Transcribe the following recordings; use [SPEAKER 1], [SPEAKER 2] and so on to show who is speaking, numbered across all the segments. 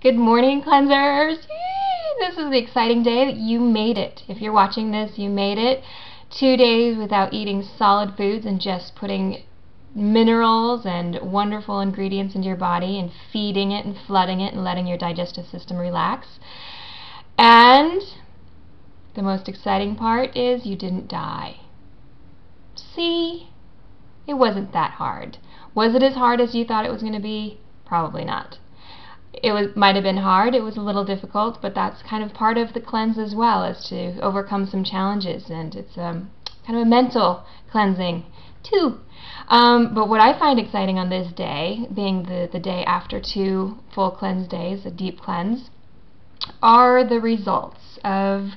[SPEAKER 1] Good morning, cleansers! Yay! This is the exciting day that you made it. If you're watching this, you made it. 2 days without eating solid foods and just putting minerals and wonderful ingredients into your body and feeding it and flooding it and letting your digestive system relax. And the most exciting part is you didn't die. See? It wasn't that hard. Was it as hard as you thought it was going to be? Probably not. It might have been hard, it was a little difficult, but that's kind of part of the cleanse as well, is to overcome some challenges, and it's kind of a mental cleansing too. But what I find exciting on this day, being the day after 2 full cleanse days, a deep cleanse, are the results of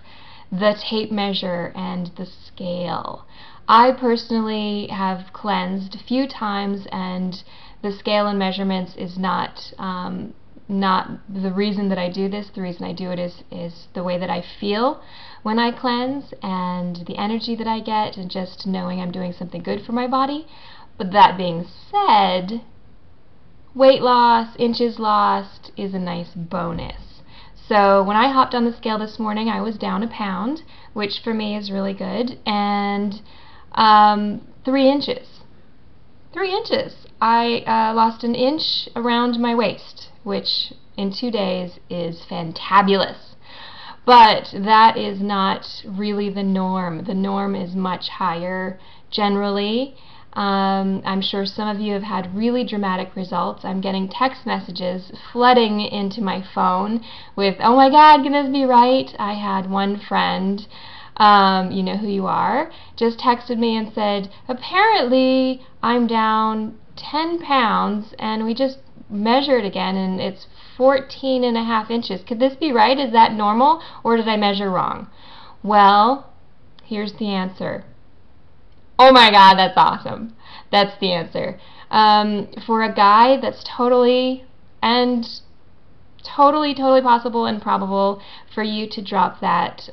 [SPEAKER 1] the tape measure and the scale. I personally have cleansed a few times, and the scale and measurements is not the reason that I do this. The reason I do it is the way that I feel when I cleanse and the energy that I get, and just knowing I'm doing something good for my body. But that being said, weight loss, inches lost is a nice bonus. So when I hopped on the scale this morning, I was down 1 pound, which for me is really good, and 3 inches. 3 inches. I lost 1 inch around my waist, which in 2 days is fantabulous. But that is not really the norm. The norm is much higher generally. I'm sure some of you have had really dramatic results. I'm getting text messages flooding into my phone with, "Oh my God, can this be right?" I had one friend, you know who you are, just texted me and said, "Apparently I'm down 10 pounds and we just measured again and it's 14.5 inches. Could this be right? Is that normal, or did I measure wrong?" Well, here's the answer. Oh my God, that's awesome. That's the answer. For a guy, that's totally possible and probable for you to drop that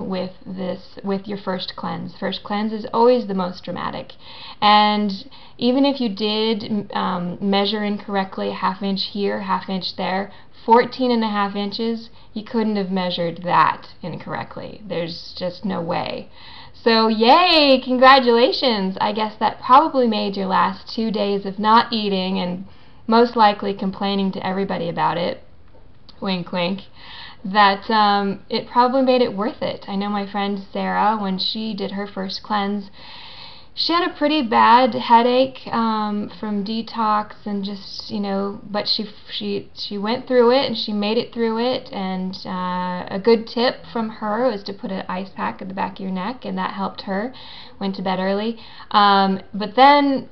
[SPEAKER 1] with your first cleanse. First cleanse is always the most dramatic, and even if you did measure incorrectly, 1/2 inch here, 1/2 inch there, 14.5 inches, you couldn't have measured that incorrectly. There's just no way. So yay, congratulations. I guess that probably made your last 2 days of not eating and most likely complaining to everybody about it, wink wink, that it probably made it worth it. I know my friend Sarah, when she did her first cleanse, she had a pretty bad headache from detox, and just, you know, but she went through it and she made it through it. And a good tip from her was to put an ice pack at the back of your neck, and that helped her. Went to bed early, but then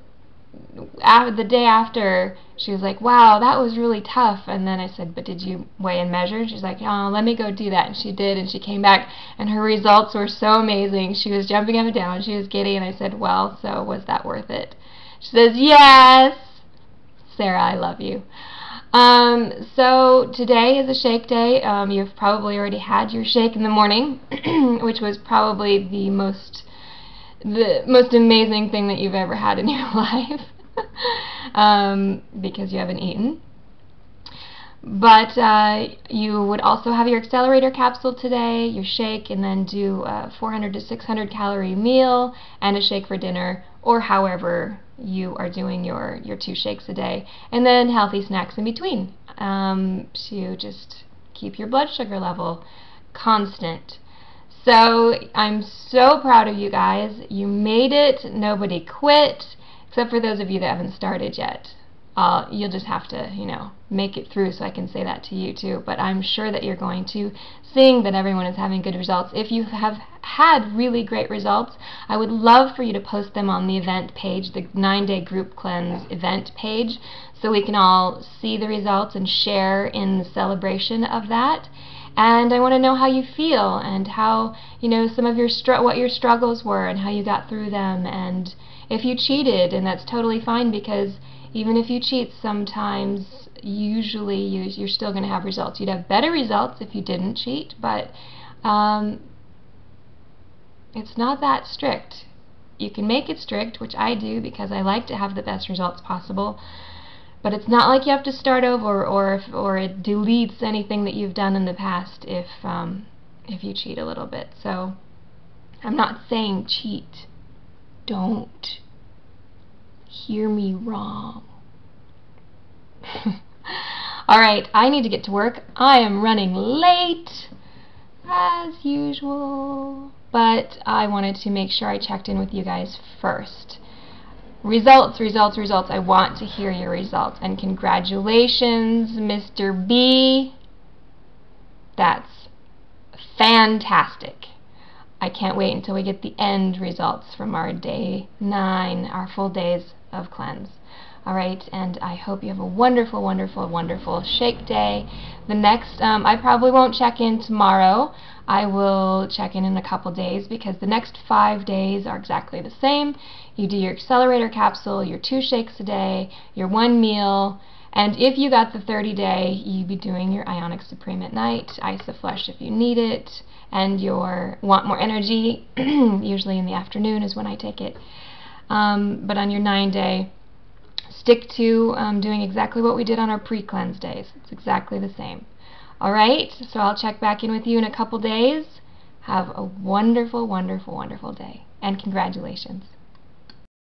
[SPEAKER 1] the day after, she was like, "Wow, that was really tough." And then I said, "But did you weigh and measure?" And she's like, "Oh, let me go do that." And she did, and she came back, and her results were so amazing. She was jumping up and down, she was giddy, and I said, "Well, so was that worth it?" She says, "Yes." Sarah, I love you. So today is a shake day. You've probably already had your shake in the morning, which was probably the most amazing thing that you've ever had in your life, because you haven't eaten. But you would also have your accelerator capsule today, your shake, and then do a 400 to 600 calorie meal and a shake for dinner, or however you are doing your 2 shakes a day, and then healthy snacks in between to just keep your blood sugar level constant. So I'm so proud of you guys. You made it. Nobody quit, except for those of you that haven't started yet. You'll just have to, you know, make it through so I can say that to you too. But I'm sure that you're going to, seeing that everyone is having good results. If you have had really great results, I would love for you to post them on the event page, the 9-day group cleanse event page, so we can all see the results and share in the celebration of that. And I want to know how you feel, and how, you know, some of your what your struggles were and how you got through them. And if you cheated, and that's totally fine, because even if you cheat sometimes, usually you're still going to have results. You'd have better results if you didn't cheat, but it's not that strict. You can make it strict, which I do because I like to have the best results possible. But it's not like you have to start over, or it deletes anything that you've done in the past if you cheat a little bit. So I'm not saying cheat. Don't hear me wrong. Alright, I need to get to work. I am running late, as usual. But I wanted to make sure I checked in with you guys first. Results, results, results. I want to hear your results. And congratulations, Mr. B. That's fantastic. I can't wait until we get the end results from our day 9, our full days of cleanse. Alright, and I hope you have a wonderful, wonderful, wonderful shake day. The next, I probably won't check in tomorrow. I will check in a couple days, because the next 5 days are exactly the same. You do your accelerator capsule, your 2 shakes a day, your 1 meal, and if you got the 30-day, you'd be doing your Ionic Supreme at night, Isoflush if you need it, and your Want More Energy, usually in the afternoon is when I take it. But on your 9-day, stick to doing exactly what we did on our pre-cleanse days. It's exactly the same. Alright, so I'll check back in with you in a couple days. Have a wonderful, wonderful, wonderful day. And congratulations.